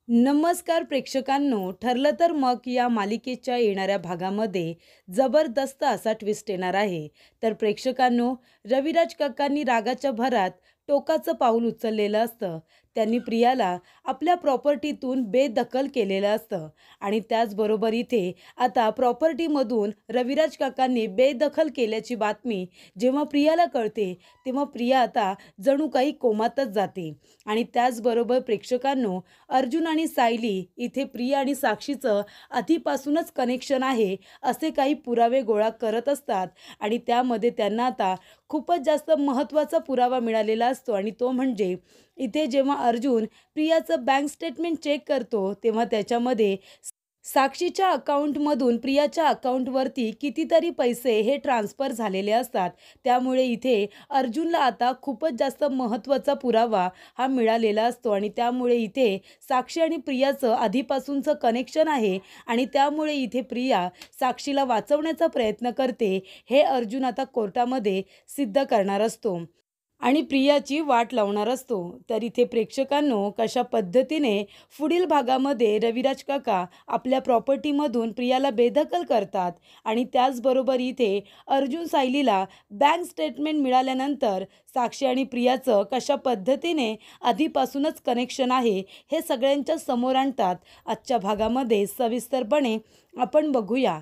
नमस्कार प्रेक्षकांनो, ठरलं तर मग या मालिकेच्या येणाऱ्या भागामध्ये जबरदस्त असा ट्विस्ट येणार आहे. तर प्रेक्षकांनो, रविराज काकांनी रागाच्या भरात टोकाचं पाऊल उचललेलं असतं. त्यांनी प्रियाला आपल्या प्रॉपर्टीतून बेदखल केलेलं असतं आणि त्याचबरोबर इथे आता प्रॉपर्टीमधून रविराज काकांनी बेदखल केल्याची बातमी जेव्हा प्रियाला कळते, तेव्हा प्रिया आता जणू काही कोमातच जाते. आणि त्याचबरोबर प्रेक्षकांनो, अर्जुन आणि सायली इथे प्रिया आणि साक्षीचं आधीपासूनच कनेक्शन आहे असे काही पुरावे गोळा करत असतात आणि त्यामध्ये त्यांना आता खूपच जास्त महत्त्वाचा पुरावा मिळालेला असतो आणि तो म्हणजे इथे जेव्हा अर्जुन प्रियाचं बँक स्टेटमेंट चेक करतो तेव्हा त्याच्यामध्ये साक्षीच्या अकाउंटमधून प्रियाच्या अकाउंटवरती कितीतरी पैसे हे ट्रान्सफर झालेले असतात. त्यामुळे इथे अर्जुनला आता खूपच जास्त महत्त्वाचा पुरावा हा मिळालेला असतो आणि त्यामुळे इथे साक्षी आणि प्रियाचं आधीपासूनचं कनेक्शन आहे आणि त्यामुळे इथे प्रिया साक्षीला वाचवण्याचा प्रयत्न करते. हे अर्जुन आता कोर्टामध्ये सिद्ध करणार असतो आणि प्रियाची वाट लावणार असतो. तर इथे प्रेक्षकांनो, कशा पद्धतीने पुढील भागामध्ये रविराज काका आपल्या प्रॉपर्टीमधून प्रियाला बेदखल करतात आणि त्याचबरोबर इथे अर्जुन सायलीला बँक स्टेटमेंट मिळाल्यानंतर साक्षी आणि प्रियाचं कशा पद्धतीने आधीपासूनच कनेक्शन आहे हे सगळ्यांच्या समोर आणतात. आजच्या भागामध्ये सविस्तरपणे आपण बघूया.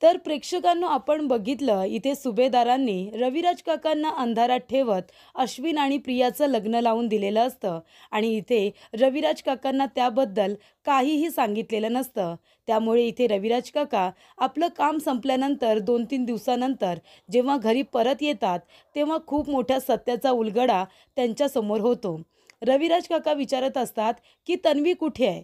तर प्रेक्षकांनो, आपण बघितलं इथे सुभेदारांनी रविराज काकांना अंधारात ठेवत अश्विन आणि प्रियाचं लग्न लावून दिलेलं असतं आणि इथे रविराज काकांना त्याबद्दल काहीही सांगितलेलं नसतं. त्यामुळे इथे रविराज काका आपलं काम संपल्यानंतर 2-3 दिवसानंतर जेव्हा घरी परत येतात तेव्हा खूप मोठ्या सत्याचा उलगडा त्यांच्यासमोर होतो. रविराज काका विचारत असतात की तन्वी कुठे आहे?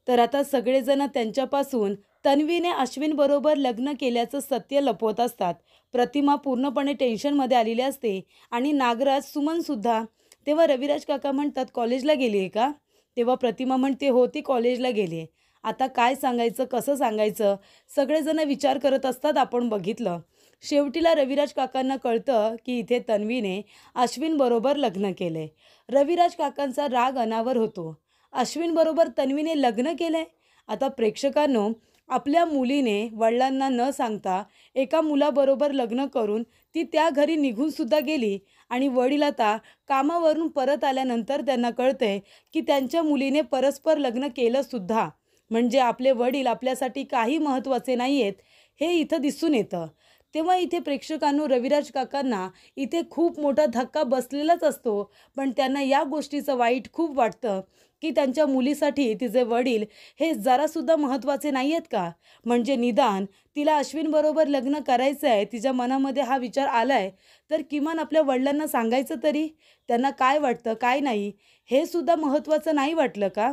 तर आता सगळेजण त्यांच्यापासून तन्वीने अश्विनबरोबर लग्न केल्याचं सत्य लपवत असतात. प्रतिमा पूर्णपणे टेन्शनमध्ये आलेली असते आणि नागराज, सुमनसुद्धा. तेव्हा रविराज काका म्हणतात, कॉलेजला गेली आहे का? तेव्हा प्रतिमा म्हणते, हो, ती कॉलेजला गेली आहे. आता काय सांगायचं, कसं सांगायचं, सगळेजण विचार करत असतात. आपण बघितलं, शेवटीला रविराज काकांना कळतं की इथे तन्वीने अश्विनबरोबर लग्न केले. रविराज काकांचा राग अनावर होतो. अश्विनबरोबर तन्वीने लग्न केलंय. आता प्रेक्षकांनो, आपल्या मुलीने वडिलांना न सांगता एका मुलाबरोबर लग्न करून ती त्या घरी निघूनसुद्धा गेली आणि वडील आता कामावरून परत आल्यानंतर त्यांना कळतंय की त्यांच्या मुलीने परस्पर लग्न केलंसुद्धा. म्हणजे आपले वडील आपल्यासाठी काही महत्त्वाचे नाही आहेत हे इथं दिसून येतं. तेव्हा इथे प्रेक्षकांनो, रविराज काकांना इथे खूप मोठा धक्का बसलेलाच असतो. पण त्यांना या गोष्टीचं वाईट खूप वाटतं की त्यांच्या मुलीसाठी तिचे वडील हे जरासुद्धा महत्त्वाचे नाही आहेत का? म्हणजे निदान तिला अश्विनबरोबर लग्न करायचं आहे, तिच्या मनामध्ये हा विचार आला आहे, तर किमान आपल्या वडिलांना सांगायचं तरी. त्यांना काय वाटतं, काय नाही, हे सुद्धा महत्त्वाचं नाही वाटलं का?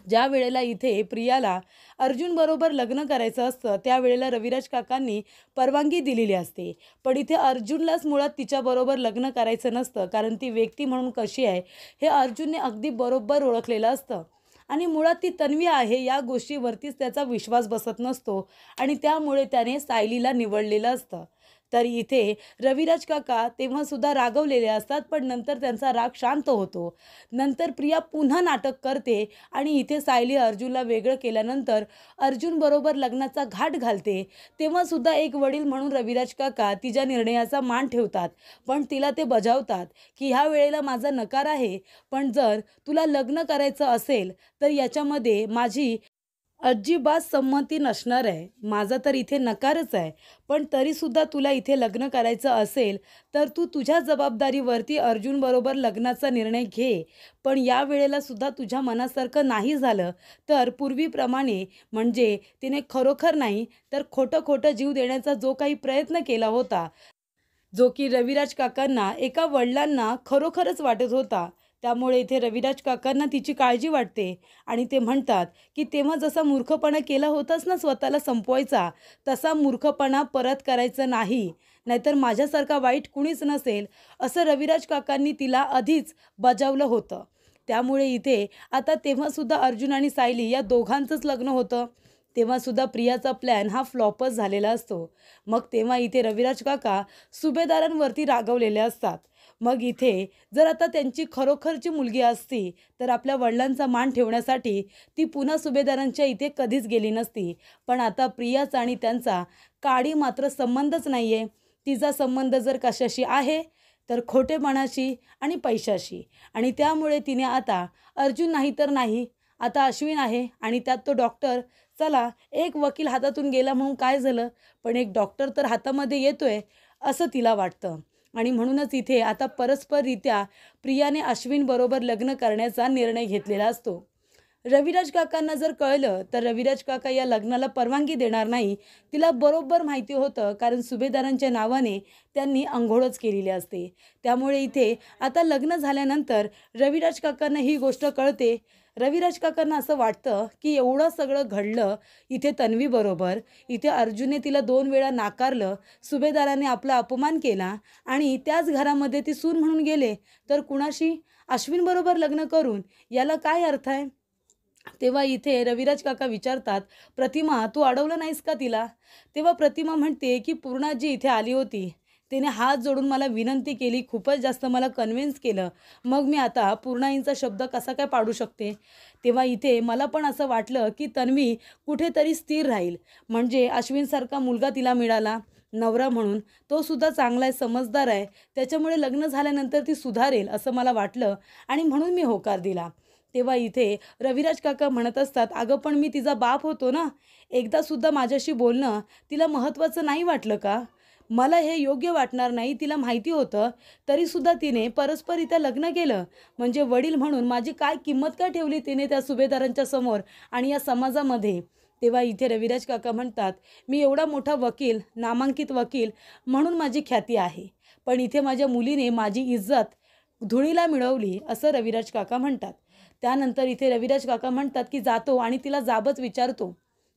ज्या वेळेला इथे प्रियाला अर्जुनबरोबर लग्न करायचं असतं त्यावेळेला रविराज काकांनी परवानगी दिलेली असते. पण इथे अर्जुनलाच मुळात तिच्याबरोबर लग्न करायचं नसतं, कारण ती व्यक्ती म्हणून कशी आहे हे अर्जुनने अगदी बरोबर ओळखलेलं असतं आणि मुळात ती तन्वी आहे या गोष्टीवरतीच त्याचा विश्वास बसत नसतो आणि त्यामुळे त्याने सायलीला निवडलेलं असतं. तर इथे रविराज काका तेव्हासुद्धा रागवलेले असतात, पण नंतर त्यांचा राग शांत होतो. नंतर प्रिया पुन्हा नाटक करते आणि इथे सायली अर्जुनला वेगळं केल्यानंतर अर्जुनबरोबर लग्नाचा घाट घालते. तेव्हासुद्धा एक वडील म्हणून रविराज काका तिच्या निर्णयाचा मान ठेवतात, पण तिला ते बजावतात की ह्या वेळेला माझा नकार आहे, पण जर तुला लग्न करायचं असेल तर याच्यामध्ये माझी अजिबात संमती नसणार आहे. माझा तर इथे नकारच आहे. पण तरीसुद्धा तुला इथे लग्न करायचं असेल, तर तू तुझ्या जबाबदारीवरती अर्जुनबरोबर लग्नाचा निर्णय घे. पण या वेळेला सुद्धा तुझ्या मनासारखं नाही झालं, तर पूर्वीप्रमाणे म्हणजे तिने खरोखर नाही, तर खोटं-खोटं जीव देण्याचा जो काही प्रयत्न केला होता, जो की रविराज काकांना, एका वडिलांना खरोखरच वाटत होता. त्यामुळे इथे रविराज काकांना तिची काळजी वाटते आणि ते म्हणतात की तेव्हा जसा मूर्खपणा केला होतास ना स्वतःला संपवायचा, तसा मूर्खपणा परत करायचा नाही. नाहीतर माझ्यासारखा वाईट कुणीच नसेल, असं रविराज काकांनी तिला आधीच बजावलं होतं. त्यामुळे इथे आता तेव्हासुद्धा अर्जुन आणि सायली या दोघांचंच लग्न होतं. तेव्हासुद्धा प्रियाचा प्लॅन हा फ्लॉपच झालेला असतो. मग तेव्हा इथे रविराज काका सुभेदारांवरती रागवलेले असतात. मग इथे जर आता त्यांची खरोखरची मुलगी असती तर आपल्या वडिलांचा मान ठेवण्यासाठी ती पुन्हा सुभेदारांच्या इथे कधीच गेली नसती. पण आता प्रियाचा आणि त्यांचा काडी मात्र संबंधच नाही आहे. तिचा संबंध जर कशाशी आहे तर खोटेपणाशी आणि पैशाशी. आणि त्यामुळे तिने आता अर्जुन नाही तर नाही, आता अश्विन आहे आणि त्यात तो डॉक्टर. चला, एक वकील हातातून गेला म्हणून काय झालं, पण एक डॉक्टर तर हातामध्ये येतोय असं तिला वाटतं. आणि म्हणूनच इथे आता परस्पररित्या प्रियाने अश्विनबरोबर लग्न करण्याचा निर्णय घेतलेला असतो. रविराज काकांना जर कळलं तर रविराज काका या लग्नाला परवानगी देणार नाही. तिला बरोबर माहिती होतं, कारण सुभेदारांच्या नावाने त्यांनी अंघोळच केलेली असते. त्यामुळे इथे आता लग्न झाल्यानंतर रविराज काकांना ही गोष्ट कळते. रविराज काकांना असं वाटतं की एवढं सगळं घडलं इथे तन्वीबरोबर, इथे अर्जुनने तिला 2 वेळा नाकारलं, सुभेदाराने आपला अपमान केला आणि त्याच घरामध्ये ती सून म्हणून गेले, तर कुणाशी? अश्विनबरोबर लग्न करून याला काय अर्थ आहे? तेव्हा इथे रविराज काका विचारतात, प्रतिमा तू अडवलं नाहीस का तिला? तेव्हा प्रतिमा म्हणते की पूर्णाजी इथे आली होती, तिने हात जोडून मला विनंती केली, खूपच जास्त मला कन्व्हिन्स केलं, मग मी आता पूर्णाईंचा शब्द कसा काय पाडू शकते? तेव्हा इथे मला पण असं वाटलं की तन्वी कुठेतरी स्थिर राहील, म्हणजे अश्विनसारखा मुलगा तिला मिळाला नवरा म्हणून, तो सुद्धा चांगला आहे, समजदार आहे, त्याच्यामुळे लग्न झाल्यानंतर ती सुधारेल असं मला वाटलं आणि म्हणून मी होकार दिला. तेव्हा इथे रविराज काका म्हणत असतात, अगं पण मी तिचा बाप होतो ना, एकदासुद्धा माझ्याशी बोलणं तिला महत्त्वाचं नाही वाटलं का? मला हे योग्य वाटणार नाही तिला माहिती होतं, तरीसुद्धा तिने परस्परित्या लग्न केलं, म्हणजे वडील म्हणून माझी काय किंमत काय ठेवली तिने त्या सुभेदारांच्या समोर आणि या समाजामध्ये? तेव्हा इथे रविराज काका म्हणतात, मी एवढा मोठा वकील, नामांकित वकील म्हणून माझी ख्याती आहे, पण इथे माझ्या मुलीने माझी इज्जत धुळीला मिळवली असं रविराज काका म्हणतात. त्यानंतर इथे रविराज काका म्हणतात की जातो आणि तिला जाबच विचारतो.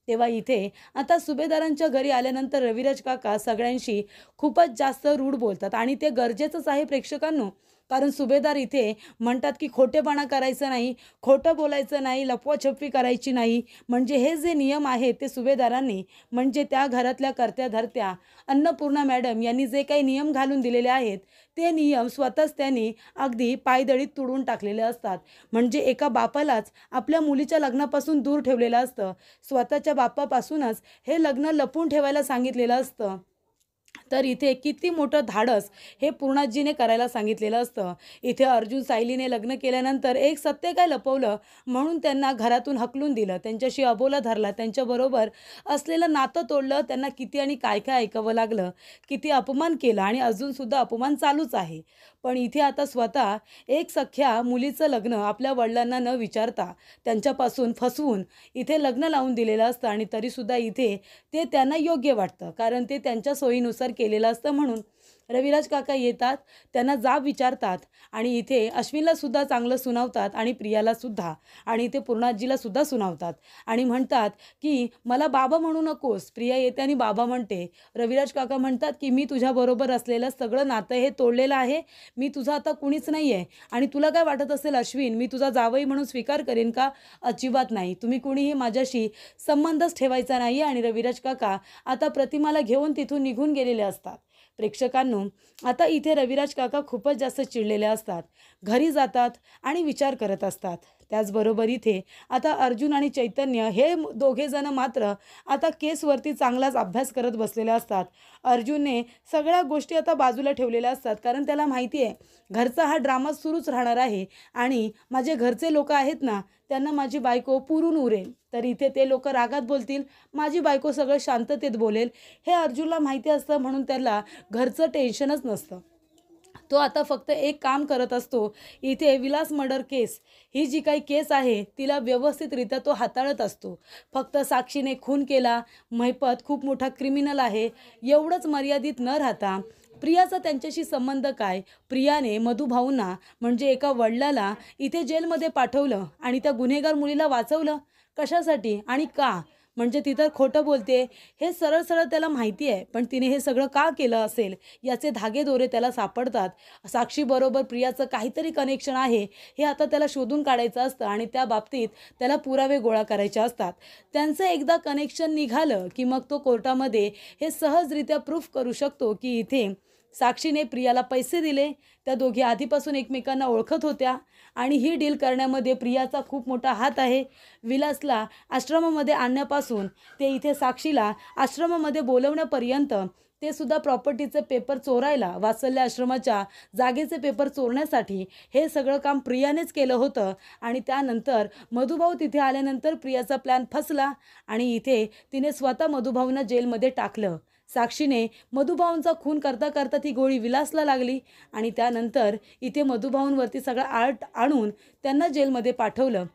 तेव्हा इथे आता सुभेदारांच्या घरी आल्यानंतर रविराज काका सगळ्यांशी खूपच जास्त रूढ बोलतात आणि ते गरजेचंच आहे प्रेक्षकांनो, कारण सुभेदार इथे म्हणतात की खोटेपणा करायचं नाही, खोटं बोलायचं नाही, लपवाछपवी करायची नाही, म्हणजे हे जे नियम आहेत ते सुभेदारांनी, म्हणजे त्या घरातल्या कर्त्या धर्त्या अन्नपूर्णा मॅडम यांनी जे काही नियम घालून दिलेले आहेत ते नियम स्वतःच त्यांनी अगदी पायदळीत तुडवून टाकलेले असतात. म्हणजे एका बापालाच आपल्या मुलीच्या लग्नापासून दूर ठेवलेलं असतं, स्वतःच्या बापापासूनच हे लग्न लपवून ठेवायला सांगितलेलं असतं. तर इथे किती मोठं धाडस हे पूर्णाजीने करायला सांगितलेलं असतं. इथे अर्जुन सायलीने लग्न केल्यानंतर एक सत्य काय लपवलं म्हणून त्यांना घरातून हकलून दिलं, त्यांच्याशी अबोला धरला, त्यांच्याबरोबर असलेलं नातं तोडलं, त्यांना किती आणि काय काय ऐकावं लागलं, किती अपमान केला आणि अजूनसुद्धा अपमान चालूच आहे. पण इथे आता स्वतः एक सख्या मुलीचं लग्न आपल्या वडिलांना न विचारता त्यांच्यापासून फसवून इथे लग्न लावून दिलेलं असतं आणि तरीसुद्धा इथे ते त्यांना योग्य वाटतं, कारण ते त्यांच्या सोयीनुसार केलेलं असतं. म्हणून रविराज काका येतात, त्यांना जाब विचारतात आणि इथे अश्विनला सुद्धा चांगलं सुनावतात आणि प्रियाला सुद्धा, आणि इथे पूर्णाजीला सुद्धा सुनावतात आणि म्हणतात की मला बाबा म्हणू नकोस. प्रिया येते आणि बाबा म्हणते. रविराज काका म्हणतात की मी तुझ्याबरोबर असलेलं सगळं नातं हे तोडलेलं आहे, मी तुझा आता कुणीच नाही आहे. आणि तुला काय वाटत असेल अश्विन, मी तुझा जावई म्हणून स्वीकार करेन का? अजिबात नाही, तुम्ही कुणीही माझ्याशी संबंधच ठेवायचा नाही. आणि रविराज काका आता प्रतिमाला घेऊन तिथून निघून गेलेले असतात. प्रेक्षकांनो, आता इथे रविराज काका खूपच जास्त चिडलेले असतात, घरी जातात आणि विचार करत असतात. त्याचबरोबर इथे आता अर्जुन आणि चैतन्य हे दोघे जण मात्र आता केसवरती चांगलाच अभ्यास करत बसलेले असतात. अर्जुनने सगळ्या गोष्टी आता बाजूला ठेवलेल्या असतात, कारण त्याला माहिती आहे घरचा हा ड्रामा सुरूच राहणार आहे आणि माझे घरचे लोक आहेत ना, त्यांना माझी बायको पुरून उरेल, तर इथे ते लोक रागात बोलतील, माझी बायको सगळं शांततेत बोलेल, हे अर्जुनला माहिती असतं. म्हणून त्याला घरचं टेन्शनच नसतं. तो आता फक्त एक काम करत असतो, इथे विलास मर्डर केस ही जी काही केस आहे तिला व्यवस्थितरित्या तो हाताळत असतो. फक्त साक्षीने खून केला, महिपत खूप मोठा क्रिमिनल आहे एवढंच मर्यादित न राहता प्रियाचा त्यांच्याशी संबंध काय, प्रियाने मधुभाऊंना म्हणजे एका वडिलाला इथे जेलमध्ये पाठवलं आणि त्या गुन्हेगार मुलीला वाचवलं कशासाठी आणि का? म्हणजे ती तर खोटं बोलते हे सरळ सरळ त्याला माहिती आहे, पण तिने हे सगळं का केलं असेल याचे धागेदोरे त्याला सापडतात. साक्षीबरोबर प्रियाचं काहीतरी कनेक्शन आहे हे आता त्याला शोधून काढायचं असतं आणि त्या बाबतीत त्याला पुरावे गोळा करायचे असतात. त्यांचं एकदा कनेक्शन निघालं की मग तो कोर्टामध्ये हे सहजरित्या प्रूफ करू शकतो की इथे साक्षीने प्रियाला पैसे दिले. त्या दोघी आधीपासून एकमेकांना ओळखत होत्या आणि ही डील करण्यामध्ये प्रियाचा खूप मोठा हात आहे. विलासला आश्रमामध्ये आणण्यापासून ते इथे साक्षीला आश्रमामध्ये बोलवण्यापर्यंत, ते सुद्धा प्रॉपर्टीचे पेपर चोरायला, वात्सल्य आश्रमाच्या जागेचे पेपर चोरण्यासाठी हे सगळं काम प्रियानेच केलं होतं. आणि त्यानंतर मधुभाऊ तिथे आल्यानंतर प्रियाचा प्लॅन फसला आणि इथे तिने स्वतः मधुभाऊंना जेलमध्ये टाकलं. साक्षीने मधुभाऊंचा खून करता करता ती गोळी विलासला लागली आणि त्यानंतर इथे मधुभाऊंवरती सगळा आर्ट आणून त्यांना जेलमध्ये पाठवलं.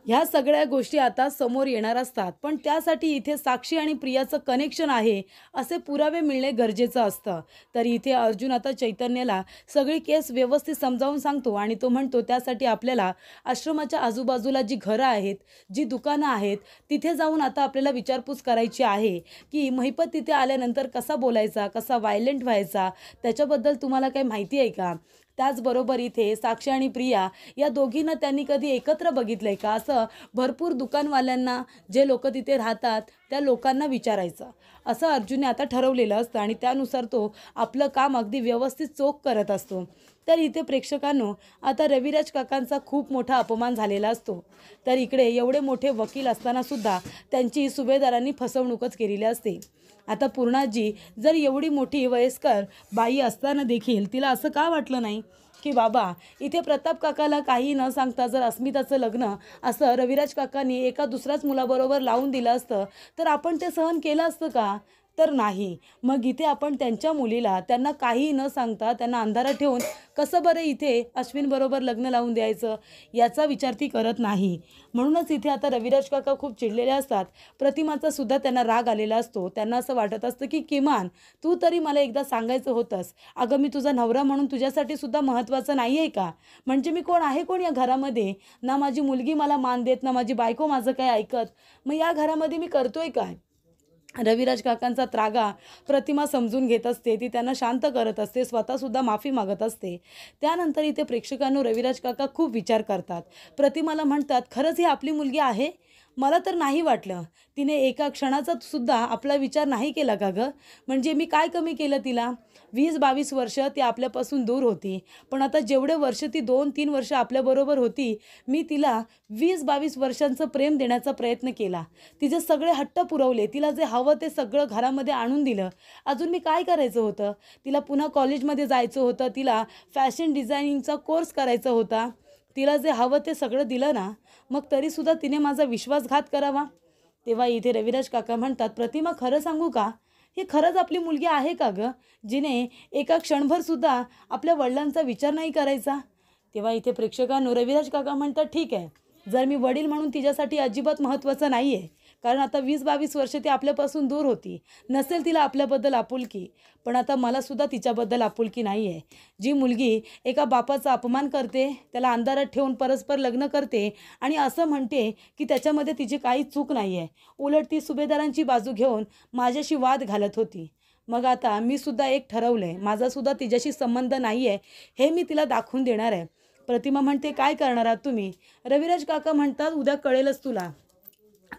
ह्या सगळ्या गोष्टी आता समोर येणार असतात, पण त्यासाठी इथे साक्षी आणि प्रियाचं कनेक्शन आहे असे पुरावे मिळणे गरजेचं असतं. तर इथे अर्जुन आता चैतन्याला सगळी केस व्यवस्थित समजावून सांगतो आणि तो म्हणतो त्यासाठी आपल्याला आश्रमाच्या आजूबाजूला जी घरं आहेत, जी दुकानं आहेत, तिथे जाऊन आता आपल्याला विचारपूस करायची आहे की महिपत तिथे आल्यानंतर कसा बोलायचा, कसा व्हायलेंट व्हायचा, त्याच्याबद्दल तुम्हाला काही माहिती आहे का. त्याचबरोबर इथे साक्षी आणि प्रिया या दोघींना त्यांनी कधी एकत्र बघितलं आहे का, असं भरपूर दुकानवाल्यांना, जे लोक तिथे राहतात त्या लोकांना विचारायचं, असं अर्जुनने आता ठरवलेलं असतं आणि त्यानुसार तो आपलं काम अगदी व्यवस्थित चोख करत असतो. तर इथे प्रेक्षकांनो, आता रविराज काकांचा खूप मोठा अपमान झालेला असतो. तर इकडे एवढे मोठे वकील असतानासुद्धा त्यांची सुभेदारांनी फसवणूकच केलेली असते. आता पूर्णाजी जर एवढी मोठी वयस्कर बाई असताना देखील तिला असं का वाटलं नाही की बाबा इथे प्रताप काकाला काही न सांगता जर अस्मिताचं लग्न असं रविराज काकांनी एका दुसऱ्याच मुलाबरोबर लावून दिलं असतं तर आपण ते सहन केलं असतं का. तर नाही. मग इथे आपण त्यांच्या मुलीला त्यांना काही न सांगता त्यांना अंधारात ठेवून कसं बरं इथे अश्विनबरोबर लग्न लावून द्यायचं, याचा विचार ती करत नाही. म्हणूनच इथे आता रविराज काका खूप चिडलेले असतात. प्रतिमाचा सुद्धा त्यांना राग आलेला असतो. त्यांना असं वाटत असतं की किमान तू तरी मला एकदा सांगायचं होतंस, अगं मी तुझा नवरा म्हणून तुझ्यासाठी सुद्धा महत्त्वाचं नाही आहे का. म्हणजे मी कोण आहे कोण या घरामध्ये. ना माझी मुलगी मला मान देत, ना माझी बायको माझं काय ऐकत. मग या घरामध्ये मी करतोय काय. रविराज काकांचा त्रागा प्रतिमा समजून घेत असते. ती त्यांना शांत करत असते, स्वतःसुद्धा माफी मागत असते. त्यानंतर इथे प्रेक्षकांनो रविराज काका खूप विचार करतात. प्रतिमाला म्हणतात, खरंच ही आपली मुलगी आहे. मला तर नाही वाटलं. तिने एका क्षणाचा सुद्धा आपला विचार नाही केला का गं. म्हणजे मी काय कमी केलं तिला. 20-22 वर्ष ती आपल्यापासून दूर होती, पण आता जेवढे वर्ष ती 2-3 वर्ष आपल्याबरोबर होती, मी तिला 20-22 वर्षांचं प्रेम देण्याचा प्रयत्न केला. तिचे सगळे हट्ट पुरवले, तिला जे हवं ते सगळं घरामध्ये आणून दिलं. अजून मी काय करायचं होतं. तिला पुन्हा कॉलेजमध्ये जायचं होतं, तिला फॅशन डिझायनिंगचा कोर्स करायचा होता. तिला जे हवं ते सगळं दिलं ना, मग तरीसुद्धा तिने माझा विश्वासघात करावा. तेव्हा इथे रविराज काका म्हणतात, प्रतिमा खरं सांगू का, ही खरंच आपली मुलगी आहे का गं, जिने एका क्षणभरसुद्धा आपल्या वडिलांचा विचार नाही करायचा. तेव्हा इथे प्रेक्षकांनो रविराज काका म्हणतात, ठीक आहे, जर मी वडील म्हणून तिच्यासाठी अजिबात महत्त्वाचं नाही आहे, कारण आता 20-22 वर्ष ती आपल्यापासून दूर होती, नसेल तिला आपल्याबद्दल आपुलकी, पण आता मलासुद्धा तिच्याबद्दल आपुलकी नाही आहे. जी मुलगी एका बापाचा अपमान करते, त्याला अंधारात ठेवून परस्पर लग्न करते आणि असं म्हणते की त्याच्यामध्ये तिची काही चूक नाही आहे, उलट ती सुभेदारांची बाजू घेऊन माझ्याशी वाद घालत होती. मग आता मी सुद्धा एक ठरवलं आहे, माझासुद्धा तिच्याशी संबंध नाही आहे, हे मी तिला दाखवून देणार आहे. प्रतिमा म्हणते, काय करणार आहात तुम्ही. रविराज काका म्हणतात, उद्या कळेलच तुला.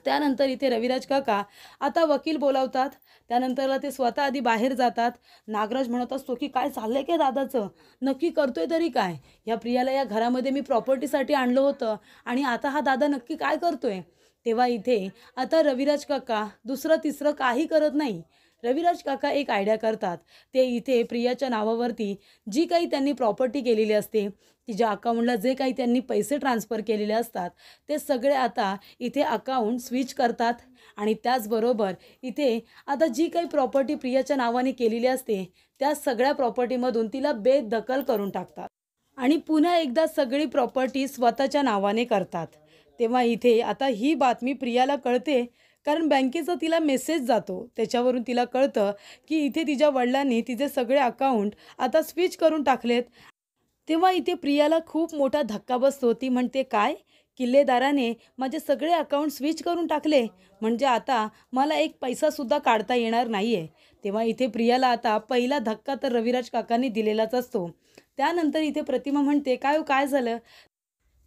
त्यानंतर इथे रविराज काका आता वकील बोलावतात. त्यानंतरला ते स्वतः आधी बाहेर जातात. नागराज म्हणत असतो की काय चाललंय काय दादाचं, नक्की करतोय तरी काय. या प्रियाला या घरामध्ये मी प्रॉपर्टीसाठी आणलं होतं आणि आता हा दादा नक्की काय करतोय. तेव्हा इथे आता रविराज काका दुसरं तिसरं काही करत नाही. रविराज काका एक आयडिया करतात. ते इथे प्रियाच्या नावावरती जी काही त्यांनी प्रॉपर्टी केलेली असते, तिच्या अकाउंटला जे काही त्यांनी पैसे ट्रान्सफर केलेले असतात, ते सगळे आता इथे अकाउंट स्विच करतात आणि त्याचबरोबर इथे आता जी काही प्रॉपर्टी प्रियाच्या नावाने केलेली असते, त्या सगळ्या प्रॉपर्टीमधून तिला बेदखल करून टाकतात आणि पुन्हा एकदा सगळी प्रॉपर्टी स्वतःच्या नावाने करतात. तेव्हा इथे आता ही बातमी प्रियाला कळते, कारण बँकेचा तिला मेसेज जातो. त्याच्यावरून तिला कळतं की इथे तिच्या वडिलांनी तिचे सगळे अकाउंट आता स्विच करून टाकलेत. तेव्हा इथे प्रियाला खूप मोठा धक्का बसतो. ती म्हणते, काय, किल्लेदाराने माझे सगळे अकाउंट स्विच करून टाकले, म्हणजे आता मला एक पैसासुद्धा काढता येणार नाही आहे. तेव्हा इथे प्रियाला आता पहिला धक्का तर रविराज काकांनी दिलेलाच असतो. त्यानंतर इथे प्रतिमा म्हणते, काय हो काय झालं.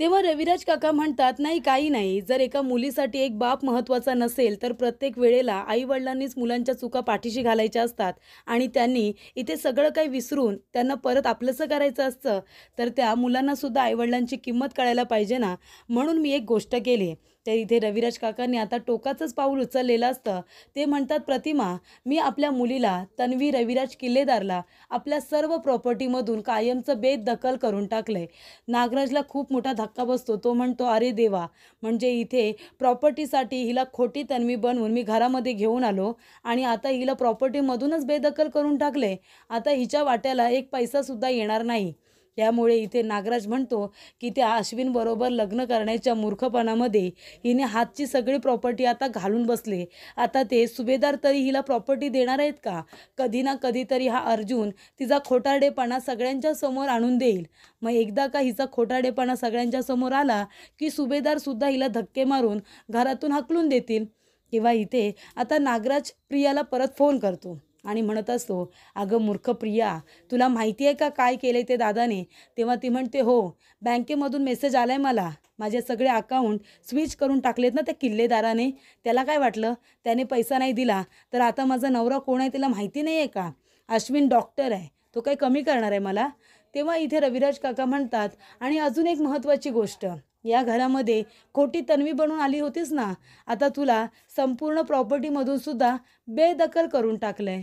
तेव्हा रविराज काका म्हणतात, "नाही, काही नाही. जर एका मुलीसाठी एक बाप महत्त्वाचा नसेल, तर प्रत्येक वेळेला आई-वडिलांनीच मुलांच्या चुका पाठीशी घालायच्या असतात आणि त्यांनी इथे सगळं काही विसरून त्यांना परत आपलंसं करायचं असतं, तर त्या मुलांनासुद्धा आई-वडिलांची किंमत कळायला पाहिजे ना. म्हणून मी एक गोष्ट केली." तर इथे रविराज काकांनी आता टोकाचंच पाऊल उचललेलं असतं. ते म्हणतात, "प्रतिमा, मी आपल्या मुलीला तन्वी रविराज किल्लेदारला आपल्या सर्व प्रॉपर्टीमधून कायमचं बेदखल करून टाकलंय." नागराजला खूप मोठा धक्का बसतो. तो म्हणतो, "अरे देवा! म्हणजे इथे प्रॉपर्टीसाठी हिला खोटी तन्वी बनवून मी घरामध्ये घेऊन आलो आणि आता हिला प्रॉपर्टीमधूनच बेदखल करून टाकले. आता हिच्या वाट्याला एक पैसासुद्धा येणार नाही." त्यामुळे इथे नागराज म्हणतो, की त्या अश्विनबरोबर लग्न करण्याच्या मूर्खपणामध्ये हिने हातची सगळी प्रॉपर्टी आता घालून बसले. आता ते सुभेदार तरी हिला प्रॉपर्टी देणार आहेत का? कधी ना कधीतरी हा अर्जुन तिचा खोटारडेपणा सगळ्यांच्या समोर आणून देईल. मग एकदा का हिचा खोटारडेपणा सगळ्यांच्या समोर आला, की सुभेदारसुद्धा हिला धक्के मारून घरातून हाकलून देतील. किंवा इथे आता नागराज प्रियाला परत फोन करतो आणि म्हणत असतो, "अगं मूर्ख प्रिया, तुला माहिती आहे का काय केलंय ते दादाने?" तेव्हा ती म्हणते, "हो, बँकेमधून मेसेज आलाय मला. माझे सगळे अकाउंट स्विच करून टाकलेत ना त्या किल्लेदाराने. त्याला काय वाटलं, त्याने पैसा नाही दिला तर आता माझा नवरा कोण आहे त्याला माहिती नाही आहे का? अश्विन डॉक्टर आहे. तो काही कमी करणार आहे मला?" तेव्हा इथे रविराज काका म्हणतात, "आणि अजून एक महत्त्वाची गोष्ट, या घरामध्ये खोटी तन्वी बनून आली होतीस ना, आता तुला संपूर्ण प्रॉपर्टीमधून सुद्धा बेदखल करून टाकलंय."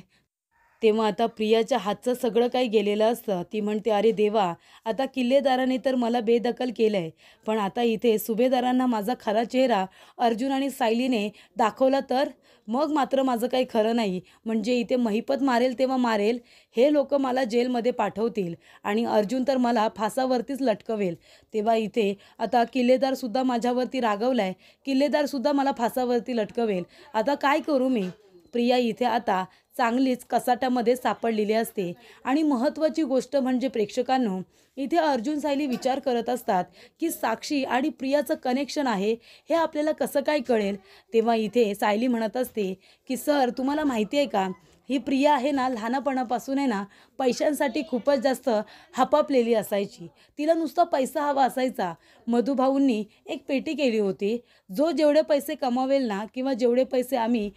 तेव्हा आता प्रियाच्या हातचं सगळं काही गेलेलं असतं. ती म्हणते, "अरे देवा! आता किल्लेदाराने तर मला बेदखल केलंय, पण आता इथे सुभेदारांना माझा खरा चेहरा अर्जुन आणि सायलीने दाखवला तर? मग मात्र माझं काही खरं नाही. म्हणजे इथे महिपत मारेल तेव्हा मारेल, हे लोकं मला जेलमध्ये पाठवतील आणि अर्जुन तर मला फासावरतीच लटकवेल. तेव्हा इथे आता किल्लेदारसुद्धा माझ्यावरती रागावलाय. किल्लेदारसुद्धा मला फासावरती लटकवेल. आता काय करू मी?" प्रिया इथे आता चांगलीच कचाट्यामध्ये सापडलेली असते. आणि महत्त्वाची गोष्ट म्हणजे प्रेक्षकांनो, इथे अर्जुन सायली विचार करत असतात, की साक्षी आणि प्रियाचं कनेक्शन आहे हे आपल्याला कसं काय कळेल? तेव्हा इथे सायली म्हणत असते, की "सर, तुम्हाला माहिती आहे का, ही प्रिया आहे ना, लहानपणापासून आहे ना, पैशांसाठी खूपच जास्त हपापलेली असायची. तिला नुसता पैसा हवा असायचा. मधुभाऊंनी एक पेटी केली होती. जो जेवढे पैसे कमावेल ना, किंवा जेवढे पैसे आम्ही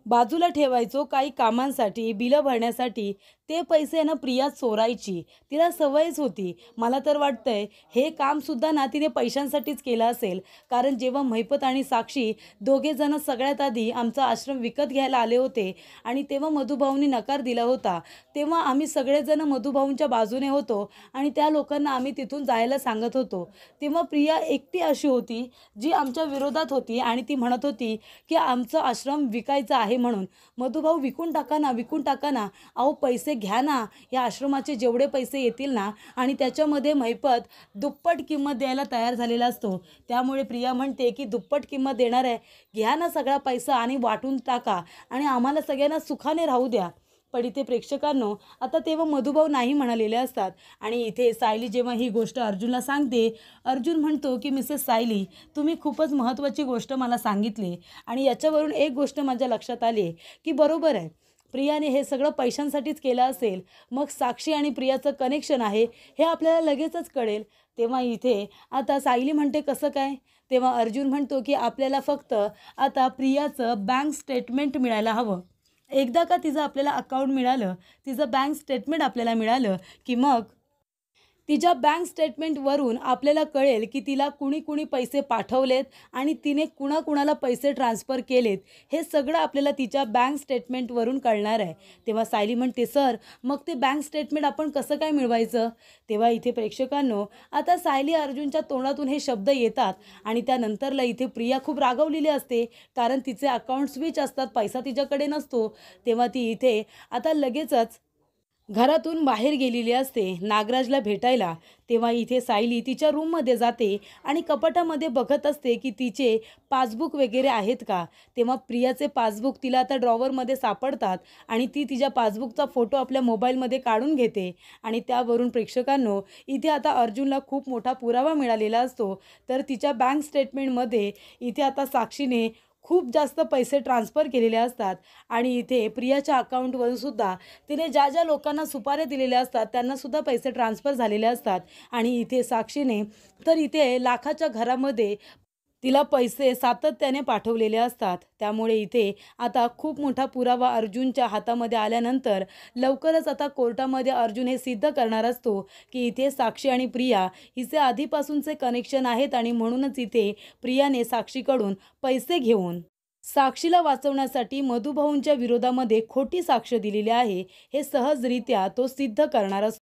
बाजूला ठेवायचो काही कामांसाठी, बिलं भरण्यासाठी, ते पैसे ना प्रिया चोरायची. तिला सवयच होती. मला तर वाटतंय हे कामसुद्धा ना तिने पैशांसाठीच केलं असेल. कारण जेव्हा महिपत आणि साक्षी दोघेजणं सगळ्यात आधी आमचा आश्रम विकत घ्यायला आले होते आणि तेव्हा मधुभाऊंनी नकार दिला होता, तेव्हा आम्ही सगळेजणं मधुभाऊंच्या बाजूने होतो आणि त्या लोकांना आम्ही तिथून जायला सांगत होतो. तेव्हा प्रिया एकटी अशी होती, जी आमच्या विरोधात होती आणि ती म्हणत होती, की आमचं आश्रम विकायचं आहे म्हणून. "मधुभाऊ, विकून टाका ना, विकून टाका ना. अहो पैसे घ्या ना, या आश्रमाचे जेवढे पैसे येतील ना." आणि त्याच्यामध्ये महिपत दुप्पट किंमत द्यायला तयार झालेला असतो. त्यामुळे प्रिया म्हणते, की "दुप्पट किंमत देणार आहे, घ्या ना सगळा पैसा आणि वाटून टाका आणि आम्हाला सगळ्यांना सुखाने राहू द्या." पण इथे प्रेक्षकांनो, आता तेव्हा मधुभाऊ नाही म्हणालेले असतात आणि इथे सायली जेव्हा ही गोष्ट अर्जुनला सांगते, अर्जुन म्हणतो, की "मिसेस सायली, तुम्ही खूपच महत्त्वाची गोष्ट मला सांगितली आणि याच्यावरून एक गोष्ट माझ्या लक्षात आली, की बरोबर आहे. प्रियाने हे सगळं पैशांसाठीच केलं असेल. मग साक्षी आणि प्रियाचं कनेक्शन आहे हे आपल्याला लगेचच कळेल." तेव्हा इथे आता सायली म्हणते, "कसं काय?" तेव्हा अर्जुन म्हणतो, की "आपल्याला फक्त आता प्रियाचं बँक स्टेटमेंट मिळायला हवं. एकदा का तिचं आपल्याला अकाउंट मिळालं, तिचं बँक स्टेटमेंट आपल्याला मिळालं, की मग तिच्या बँक स्टेटमेंटवरून आपल्याला कळेल, की तिला कुणी-कुणी पैसे पाठवलेत आणि तिने कुणाकुणाला पैसे ट्रान्सफर केलेत. हे सगळं आपल्याला तिच्या बँक स्टेटमेंटवरून कळणार आहे." तेव्हा सायली म्हणते, "सर, मग ते बँक स्टेटमेंट आपण कसं काय मिळवायचं?" तेव्हा इथे प्रेक्षकांनो, आता सायली अर्जुनच्या तोंडातून हे शब्द येतात आणि त्यानंतरला इथे प्रिया खूप रागावलेली असते. कारण तिचे अकाउंट स्विच असतात, पैसा तिच्याकडे नसतो. तेव्हा ती इथे आता लगेचच घरातून बाहेर गेलेली असते नागराजला भेटायला. तेव्हा इथे सायली तिच्या रूममध्ये जाते आणि कपाटामध्ये बघत असते, की तिचे पासबुक वगैरे आहेत का. तेव्हा प्रियाचे पासबुक तिला आता ड्रॉवरमध्ये सापडतात आणि ती तिच्या पासबुकचा फोटो आपल्या मोबाईलमध्ये काढून घेते आणि त्यावरून प्रेक्षकांनो, इथे आता अर्जुनला खूप मोठा पुरावा मिळालेला असतो. तर तिच्या बँक स्टेटमेंटमध्ये इथे आता साक्षीने खूप जास्त पैसे ट्रान्सफर केलेले असतात आणि इथे प्रियाच्या अकाउंटवरून सुद्धा तिने ज्या ज्या लोकांना सुपाऱ्या दिलेल्या असतात त्यांना सुद्धा पैसे ट्रान्सफर झालेले असतात आणि इथे साक्षीने तर इथे लाखाच्या घरामध्ये तिला पैसे सातत्याने पाठवलेले असतात. त्यामुळे इथे आता खूप मोठा पुरावा अर्जुनच्या हातामध्ये आल्यानंतर लवकरच आता कोर्टामध्ये अर्जुन हे सिद्ध करणार असतो की इथे साक्षी आणि प्रिया हिचे आधीपासूनचे कनेक्शन आहेत आणि म्हणूनच इथे प्रियाने साक्षीकडून पैसे घेऊन साक्षीला वाचवण्यासाठी मधुभाऊंच्या विरोधामध्ये खोटी साक्ष दिलेली आहे हे सहजरित्या तो सिद्ध करणार असतो.